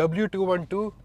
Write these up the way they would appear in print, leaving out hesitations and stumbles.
W212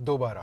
212.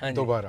212.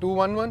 211.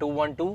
212,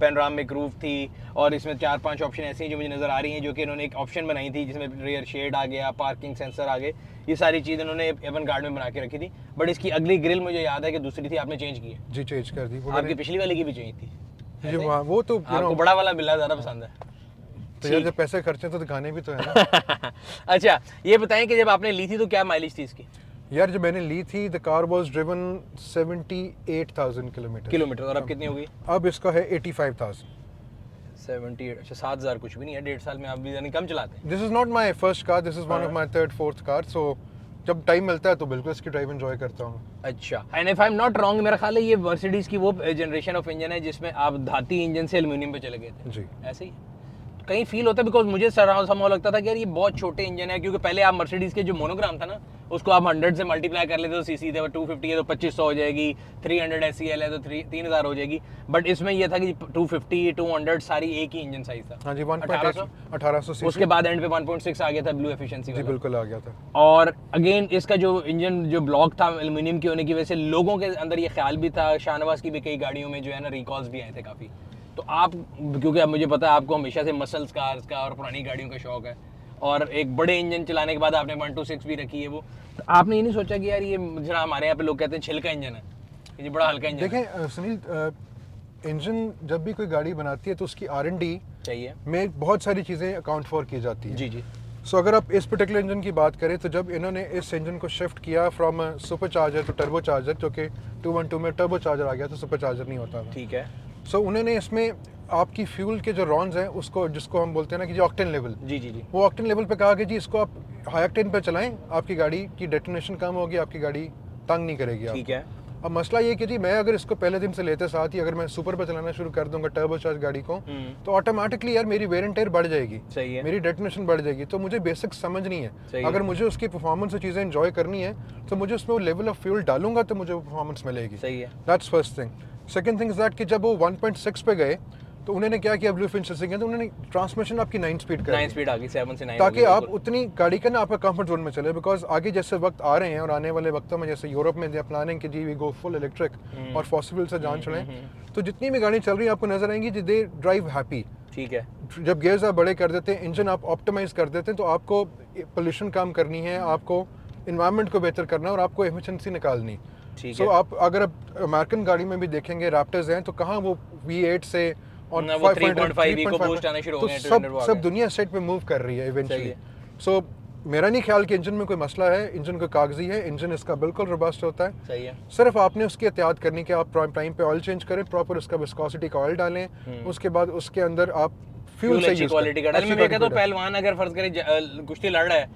panoramic roof थी, और इसमें 4-5 ऑप्शन ऐसे हैं जो मुझे नज़र आ रही हैं, जो कि इन्होंने एक ऑप्शन बनाई थी जिसमें रियर शेड आ गया, पार्किंग सेंसर आ गए, ये सारी चीज़ इन्होंने एवन गार्ड में बना के रखी थी। बट इसकी अगली ग्रिल मुझे याद है कि दूसरी थी, आपने चेंज की है। जी चेंज कर दी। आपकी पिछली वाली की भी चेंज थी जी, वो तो आपको बड़ा वाला बिल्ला ज़्यादा पसंद है। तो यार जब पैसे खर्चे तो दिखाने भी तो है ना। अच्छा, ये बताएं कि जब आपने ली थी तो क्या माइलेज थी इसकी? यार जब मैंने ली थी the car was driven 78,000 kilometre, और अब कितनी होगी? अब इसका है 85,000। 78, अच्छा 7,000 कुछ भी नहीं है, 1.5 साल में आप भी यानी कम चलाते हैं। This is not my first car, this is one of my third fourth car, so जब टाइम मिलता है तो बिल्कुल इसकी ड्राइव एंजॉय करता हूँ। अच्छा, and if I am not wrong, मेरा ख्याल है ये मर्सिडीज की वो जनरेशन ऑफ इंजन है जिसमें आप धाती इंजन से एल्यूमिनियम पे चले गए थे। जी ऐसे ही कहीं फील होता है, बिकॉज मुझे समहाउ लगता था कि यार ये बहुत छोटे इंजन है, क्योंकि पहले आप मर्सिडीज के जो मोनोग्राम था ना उसको आप 100 से मल्टीप्लाई कर लेते तो सीसी थे, 250 है तो 2500 हो जाएगी, 300 SEL है तो 3000 हो जाएगी, बट इसमें ये था कि 250 200 सारी एक ही इंजन साइज था। हाँ जी, 1800 सीसी। उसके बाद एंड पे 1.6 आ गया था ब्लू एफिशिएंसी जी वाला। बिल्कुल आ गया था। और अगेन इसका जो इंजन जो ब्लॉक था एल्यूमिनियम की होने की वजह से लोगों के अंदर ये ख्याल भी था, शाहनवाज की भी कई गाड़ियों में जो है ना रिकॉल्स भी आए थे काफ़ी। तो आप, क्योंकि अब मुझे पता है आपको हमेशा से मसल्स कार्स का और पुरानी गाड़ियों का शौक है, और एक बड़े इंजन चलाने के बाद आपने 126 भी रखी है वो, तो आपने ये नहीं सोचा कि यार ये जरा हमारे यहाँ पे लोग कहते हैं छिलका इंजन है, ये बड़ा हल्का इंजन है। देखें सुनील, इंजन जब भी कोई गाड़ी बनाती है तो उसकी R&D चाहिए में बहुत सारी चीज़ें अकाउंट फॉर की जाती है। जी जी। सो अगर आप इस पर्टिकुलर इंजन की बात करें तो जब इन्होंने इस इंजन को शिफ्ट किया from supercharger to turbocharger, जो कि 212 में टर्बो चार्जर आ गया तो सुपर चार्जर नहीं होता था। ठीक है। सो उन्होंने इसमें आपकी फ्यूल के जो रॉन्स हैं उसको, जिसको हम बोलते हैं ना कि जो ऑक्टेन लेवल, जी जी जी, वो ऑक्टेन लेवल पे कहा कि जी इसको आप हाई ऑक्टेन पे चलाएं, आपकी गाड़ी की डेटोनेशन कम होगी, आपकी गाड़ी तंग नहीं करेगी आप। ठीक है। अब मसला ये कि जी मैं अगर इसको पहले दिन से लेते साथ ही अगर मैं सुपर पे चलाना शुरू कर दूंगा टर्बो चार्ज गाड़ी को, तो ऑटोमेटिकली यार मेरी वेयर एंड टेयर बढ़ जाएगी, सही है। मेरी डेटोनेशन बढ़ जाएगी। तो मुझे बेसिक समझ नहीं सही है, है। अगर मुझे उसकी परफॉर्मेंस से चीज़ें एंजॉय करनी है तो मुझे उसमें वो लेवल ऑफ फ्यूल डालूंगा तो मुझे परफॉर्मेंस मिलेगी। सही है। That's first thing. Second thing is that कि जब वो 1.6 पे गए तो उन्होंने क्या किया, ब्लू फिन से तो उन्होंने ट्रांसमिशन आपकी 9 स्पीड कर 9 स्पीड आ गई, 7 से 9, ताकि आप उतनी गाड़ी का ना आपका कंफर्ट जोन में चले। बिकॉज आगे जैसे वक्त आ रहे हैं और आने वाले वक्तों में जैसे यूरोप में प्लानिंग कि जी वी गो फुल इलेक्ट्रिक और फॉसिबल से जान छुड़ें, तो जितनी भी गाड़ी चल रही है आपको नजर आएंगी जी दे ड्राइव हैप्पी। ठीक है। जब गेयर्स आप बड़े कर देते हैं, इंजन आप ऑप्टिमाइज कर देते हैं, तो आपको पोल्यूशन कम करनी है, आपको इन्वायरमेंट को बेहतर करना है और आपको एफिशिएंसी निकालनी। ठीक सो है। आप अगर अमेरिकन गाड़ी में भी देखेंगे रैप्टर्स हैं तो कहाँ वो V8 से और ना वो 3.5 को boost आने शुरू हो तो गए हैं, 200 वो आ सब गए। दुनिया सेट पे मूव कर रही है सही इवेंचुअली। है। सो मेरा नहीं ख्याल कि इंजन में कोई मसला है, इंजन कोई कागजी है, इंजन इसका बिल्कुल रोबस्ट होता है। सही है। सिर्फ आपने उसकी एहतियात करनी कि आप टाइम पे ऑयल चेंज करें, प्रॉपर उसका विस्कोसिटी का ऑयल डालें, उसके बाद उसके अंदर आप फ्यूल से अच्छी यूज क्वालिटी का डालें। मैं कहता हूँ पहलवान अगर फर्ज करें कुश्ती लड़ रहा है,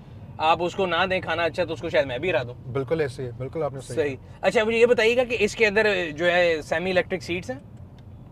आप उसको ना दें खाना अच्छा तो उसको शायद मैं भी हरा दूं। बिल्कुल ऐसे है, बिल्कुल आपने सही। अच्छा मुझे ये बताइएगा कि इसके अंदर जो है सेमी इलेक्ट्रिक सीट्स हैं,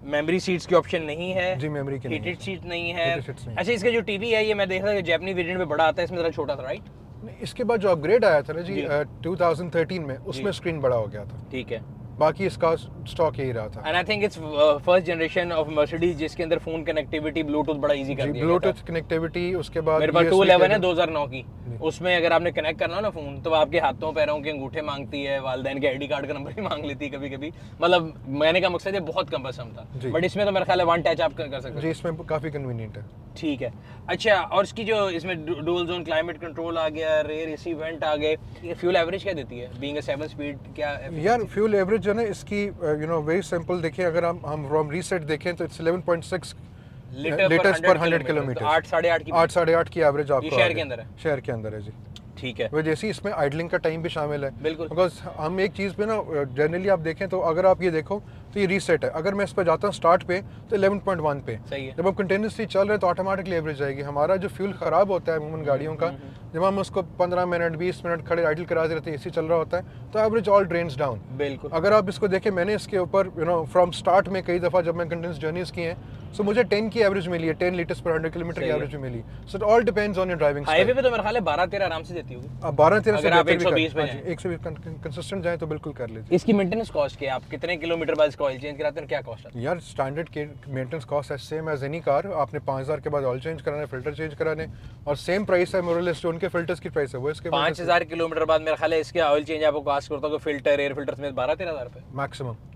मेमोरी सीट्स की ऑप्शन नहीं है जी, मेमोरी की नहीं हीटेड है। सीट नहीं है। Heated seats नहीं। अच्छा इसका जो टीवी है ये मैं देख रहा था जैपनीज वेरिएंट में बड़ा आता है, इसमें जरा छोटा था, राइट? नहीं, इसके बाद जो अपग्रेड आया था ना जी जी। 2013 में, उसमें स्क्रीन बड़ा हो गया था, ठीक है। बाकी इसका स्टॉक यही रहा था। And I think it's first generation of Mercedes जिसके अंदर फोन कनेक्टिविटी ब्लूटूथ बड़ा इजी कर जी, दिया गया था। ब्लूटूथ कनेक्टिविटी, उसके बाद मेरे पास USB 211 है के- 2009 की, उसमें अगर आपने कनेक्ट करना हो ना फोन तो आपके हाथों पैरों के अंगूठे मांगती है, वालदैन के आईडी कार्ड का नंबर भी मांग लेती है कभी कभी। मतलब मैंने का मकसद है बहुत कम्बसम था, जी। बट इसमें तो मेरा ख्याल है वन टच आप कर सकते जी, हो। इसमें काफी कन्वीनियंट है। ठीक है। अच्छा और इसकी जो इसमें डुअल जोन क्लाइमेट कंट्रोल आ गया, रेयर एसी वेंट आ गए, ये फ्यूल एवरेज क्या देती है बीइंग अ 7 स्पीड क्या यार फ्यूल एवरेज जो है ना इसकी यू नो वेरी सिंपल, देखिए अगर हम फ्रॉम रीसेट देखें तो इट्स 11.6 लीटर्स पर 100 किलोमीटर, 8 साढ़े की 8.5 की एवरेज आपको शहर आ के गई। अंदर है? शहर के अंदर है जी। ठीक है। वो जैसे इसमें आइडलिंग का टाइम भी शामिल है, बिल्कुल। बिकॉज हम एक चीज़ पे ना जनरली आप देखें तो अगर आप ये देखो तो ये रीसेट है, अगर मैं इस पर जाता हूँ स्टार्ट पे तो 11.1 पे, सही है। जब हम कंटिन्यूसली चल रहे हैं तो ऑटोमेटिकली एवरेज आएगी। हमारा जो फ्यूल ख़राब होता है अमूमन गाड़ियों का, जब हम उसको 15 मिनट 20 मिनट खड़े आइडल करा देते हैं, एसी चल रहा होता है, तो एवरेज ऑल ड्रेन्स डाउन। बिल्कुल। अगर आप इसको देखें, मैंने इसके ऊपर यू नो फ्रॉम स्टार्ट में कई दफ़ा जब मैं कंटिन्यूस जर्नीज की हैं, सो मुझे 10 की एवरेज मिली है, 10 लीटर्स पर 100 किलोमीटर की सही है। एवरेज मिली। So it all depends on your driving highway पे तो मेरा ख्याल है 12-13 आराम से देती होगी। अब 12-13 से अगर आप बेहतर भी 120 पे हाँ जाएं। जी, 120 कंसिस्टेंट जाए तो बिल्कुल कर लीजिए। इसकी मेंटेनेंस कॉस्ट क्या है? आप कितने किलोमीटर बाद इसका ऑयल चेंज कराते हैं, क्या कॉस्ट आता है? यार स्टैंडर्ड के मेंटेनेंस कॉस्ट है सेम एज एनी कार, आपने 5000 के बाद ऑयल चेंज कराने, फिल्टर चेंज कराने, और सेम प्राइस है मोरलेस जो उनके फिल्टर्स की प्राइस है वो इसके 5000 किलोमीटर बाद मेरा ख्याल है इसके ऑयल चेंज आपको कॉस्ट करता होगा फिल्टर एयर फिल्टर समेत 12-13 हज़ार रुपये मैक्सिमम।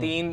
3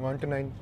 129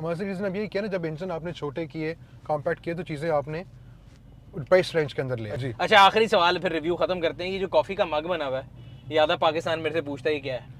मर्सिडीज ने अब यही किया ना, जब इंजन आपने छोटे किए, कॉम्पैक्ट किए, तो चीज़ें आपने प्राइस रेंज के अंदर लिया जी। अच्छा आखिरी सवाल फिर रिव्यू खत्म करते हैं। ये जो कॉफ़ी का मग बना हुआ है, ये आधा पाकिस्तान मेरे से पूछता है क्या है?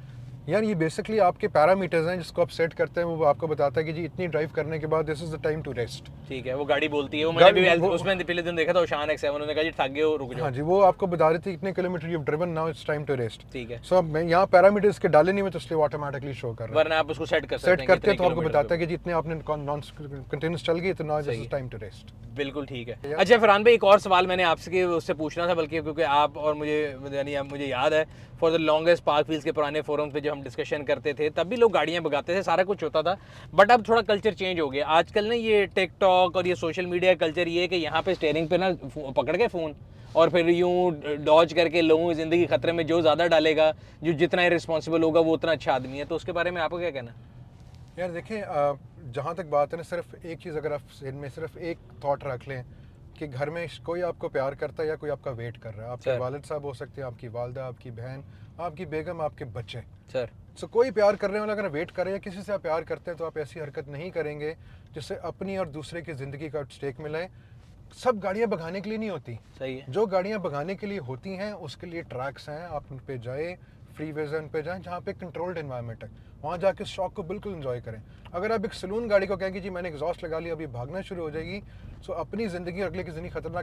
यार ये बेसिकली आपके पैरामीटर्स हैं जिसको आप सेट करते हैं, वो आपको बताता है कि जी इतनी ड्राइव करने के बाद this is the time to rest. ठीक है, वो गाड़ी बोलती है, वो मैंने भी वो- उसमें पिछले दिन देखा था, शान X7, उन्होंने कहा जी थक गए हो रुक जाओ। हाँ जी, वो आपको बता रही थी इतने kilometre you driven, now it's time to rest. ठीक है, सो अब मैं यहाँ पैरामीटर्स के डाले नहीं हुए, तो इसलिए ऑटोमेटिकली शो कर रहा है। वरना आप उसको सेट कर सकते सेट हैं करते कितने हैं तो आपको किलोमीटर बताता है कि जितने आपने नॉन कंटिन्यूस चल गई, तो now this is time to rest. बिल्कुल ठीक है। अच्छा फरहान भाई, एक और सवाल मैंने आपसे उससे पूछना था, बल्कि क्योंकि आप और मुझे यानी मुझे याद है for the longest park wheels के पुराने फोरम्स पे जब हम डिस्कशन करते थे तब भी लोग गाड़ियां भगाते थे, सारा कुछ होता था, बट अब थोड़ा कल्चर चेंज हो गया। आजकल ना ये टिकटॉक और ये सोशल मीडिया का कल्चर ये है कि यहाँ पे स्टीयरिंग पे ना पकड़ के फ़ोन और फिर यूं डॉज करके लोगों की ज़िंदगी खतरे में जो ज़्यादा डालेगा, जो जितना इररिस्पॉन्सिबल होगा वो उतना अच्छा आदमी है। तो उसके बारे में आपको क्या कहना है? यार देखें, जहाँ तक बात है ना, सिर्फ एक चीज़ अगर आप इनमें सिर्फ एक थॉट रख लें कि घर में कोई आपको प्यार करता है या कोई आपका वेट कर रहा है। आपके वालिद साहब हो सकते हैं, आपकी वालदा, आपकी बहन, आपकी बेगम, आपके बच्चे। सर सो कोई प्यार करने वाला अगर वेट कर रहे हैं, किसी से आप प्यार करते हैं, तो आप ऐसी हरकत नहीं करेंगे जिससे अपनी और दूसरे की ज़िंदगी का स्टेक मिले। सब गाड़ियाँ भगाने के लिए नहीं होती। सही है, जो गाड़ियाँ भगाने के लिए होती हैं उसके लिए ट्रैक्स हैं, आप उन पे जाए, फ्री वेज उन पे जाएं जहाँ पे कंट्रोल्ड एनवायरनमेंट है, वहाँ जाके उस शौक को बिल्कुल एंजॉय करें। अगर आप एक सलून गाड़ी को कहें कि जी मैंने एग्जॉस्ट लगा लिया, अभी भागना शुरू हो जाएगी, सो अपनी ज़िंदगी अगले की ज़िंदगी खतरे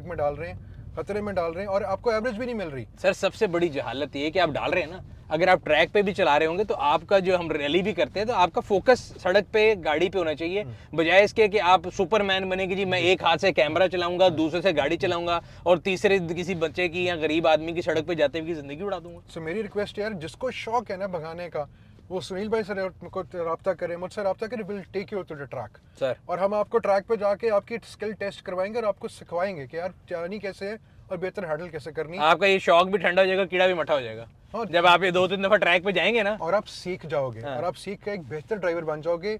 में डाल रहे हैं और आपको एवरेज भी नहीं मिल रही। सर सबसे बड़ी जहालत ये है कि आप डाल रहे हैं ना, अगर आप ट्रैक पे भी चला रहे होंगे तो आपका जो हम रैली भी करते हैं तो आपका फोकस सड़क पे गाड़ी पे होना चाहिए, बजाय इसके कि आप सुपरमैन बने कि जी मैं एक हाथ से कैमरा चलाऊंगा, दूसरे से गाड़ी चलाऊंगा और तीसरे किसी बच्चे की या गरीब आदमी की सड़क पे जाते हुए की जिंदगी उड़ा दूंगा। सो मेरी रिक्वेस्ट यार, जिसको शौक है ना भगाने का, वो सुनील भाई से रब्ता करे, मुझसे रब्ता करे, will take you to the track sir और हम आपको ट्रैक पे जाके आपकी स्किल टेस्ट करवाएंगे और आपको सिखवाएंगे कि यार चलानी कैसे है और बेहतर हैंडल कैसे करनी है। आपका ये शौक भी ठंडा हो जाएगा, कीड़ा भी मठा हो जाएगा। हाँ। जब आप ये 2-3 दफा ट्रैक पे जाएंगे ना, और आप सीख जाओगे। हाँ। और आप सीख के एक बेहतर ड्राइवर बन जाओगे,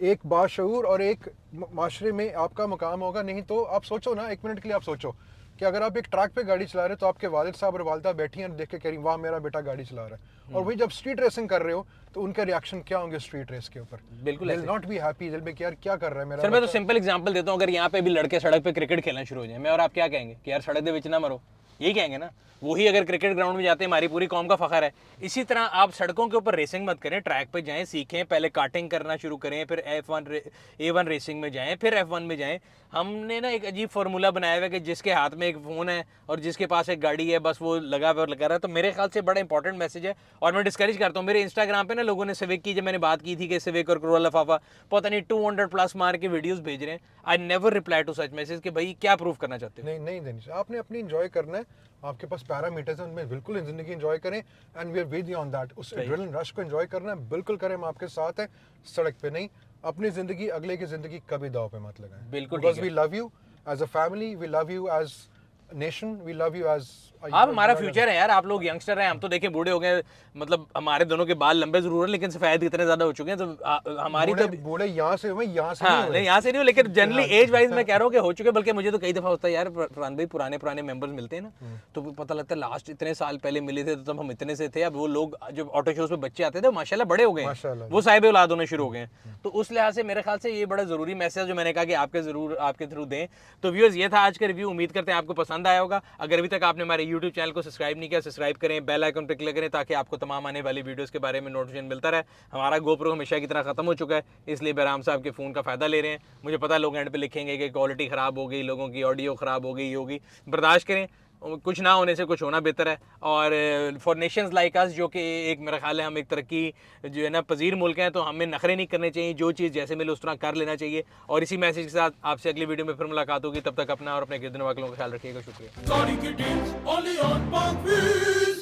एक बाशऊर और एक माशरे में आपका मुकाम होगा। नहीं तो आप सोचो ना, एक मिनट के लिए आप सोचो कि अगर आप एक ट्रैक पे गाड़ी चला रहे हो तो आपके वालिद साहब और वालदा बैठी हैं देख के कह रही वाह मेरा बेटा गाड़ी चला रहा है, और वही जब स्ट्रीट रेसिंग कर रहे हो तो उनका रिएक्शन क्या होंगे स्ट्रीट रेस के ऊपर? बिल्कुल विल नॉट बी हैप्पी, दिल में कि यार क्या कर रहा है मेरा सर मैं तो बच्चा। सिंपल एग्जांपल देता हूँ, अगर यहाँ पे भी लड़के सड़क पे क्रिकेट खेलना शुरू हो जाए, मैं और आप क्या कहेंगे कि यार सड़क दे विच ना मरो, यही कहेंगे ना। वही अगर क्रिकेट ग्राउंड में जाते हैं, हमारी पूरी कौम का फखर है। इसी तरह आप सड़कों के ऊपर रेसिंग मत करें, ट्रैक पे जाएं, सीखें, पहले कार्टिंग करना शुरू करें, फिर A1 रेसिंग में जाएं, फिर F1 में जाएं। हमने ना एक अजीब फार्मूला बनाया हुआ है कि जिसके हाथ में एक फ़ोन है और जिसके पास एक गाड़ी है बस वो लगा हुआ लगा रहा है। तो मेरे ख्याल से बड़ा इंपॉर्टेंट मैसेज है और मैं डिस्करेज करता हूँ। मेरे इंस्टाग्राम पे ना लोगों ने सिविक की, जब मैंने बात की थी कि सिविक और Corolla लफाफा पता नहीं 200+ मार के वीडियोस भेज रहे हैं, I never reply to such message कि भाई क्या प्रूफ करना चाहते हो। नहीं देनी चाहिए, आपने अपनी एंजॉय करना है, आपके पास पैरामीटर्स हैं, उनमें बिल्कुल जिंदगी एंजॉय करें and we are with you on that. उस एड्रेनलिन रश को एंजॉय करना है, बिल्कुल करें, हम आपके साथ हैं, सड़क पे नहीं। अपनी जिंदगी अगले की जिंदगी कभी दाव पे मत लगाएं। बिल्कुल because we love you as a family, we love you as nation, we love you as आप हमारा फ्यूचर है यार, आप लोग यंगस्टर हैं, हम तो देखे बूढ़े हो गए, मतलब हमारे दोनों के बाल लंबे जरूर हैं लेकिन सफेद इतने ज्यादा हो चुके हैं, तो हमारी तो बूढ़े यहाँ से हुए, यहाँ से हाँ नहीं यहाँ से नहीं हो, लेकिन जनरली एज वाइज मैं कह रहा हूँ कि हो चुके। बल्कि मुझे तो कई दफा होता है यार फरहान भाई, पुराने मेंबर्स मिलते हैं ना तो पता लगता है लास्ट इतने साल पहले मिले थे तो तब हम इतने से थे, अब वो लोग जो ऑटो शोज पे बच्चे आते थे माशाल्लाह बड़े हो गए हैं, वो साहिब औलाद होने शुरू हो गए हैं। तो उस लिहाज से मेरे ख्याल से ये बड़ा जरूरी मैसेज जो मैंने कहा कि आपके जरूर आपके थ्रू दें। तो व्यूअर्स ये था आज का रिव्यू, उम्मीद करते हैं आपको पसंद आया होगा। अगर अभी तक आपने हमारे यूट्यूब चैनल को सब्सक्राइब नहीं किया, सब्सक्राइब करें, बेल आइकन पर क्लिक करें ताकि आपको तमाम आने वाली वीडियोस के बारे में नोटिफिकेशन मिलता रहे। हमारा GoPro हमेशा की तरह खत्म हो चुका है, इसलिए आराम से आपके फ़ोन का फ़ायदा ले रहे हैं। मुझे पता है लोग एंड पे लिखेंगे कि क्वालिटी ख़राब हो गई, लोगों की ऑडियो ख़राब हो गई होगी, बर्दाश्त करें, कुछ ना होने से कुछ होना बेहतर है। और फॉर नेशंस लाइक अस, जो कि एक मेरा ख्याल है हम एक तरक्की जो है ना पजीर मुल्क हैं, तो हमें नखरे नहीं करने चाहिए, जो चीज़ जैसे मिले उस तरह कर लेना चाहिए। और इसी मैसेज के साथ आपसे अगली वीडियो में फिर मुलाकात होगी, तब तक अपना और अपने गिरदन वालों का ख्याल रखिएगा। शुक्रिया।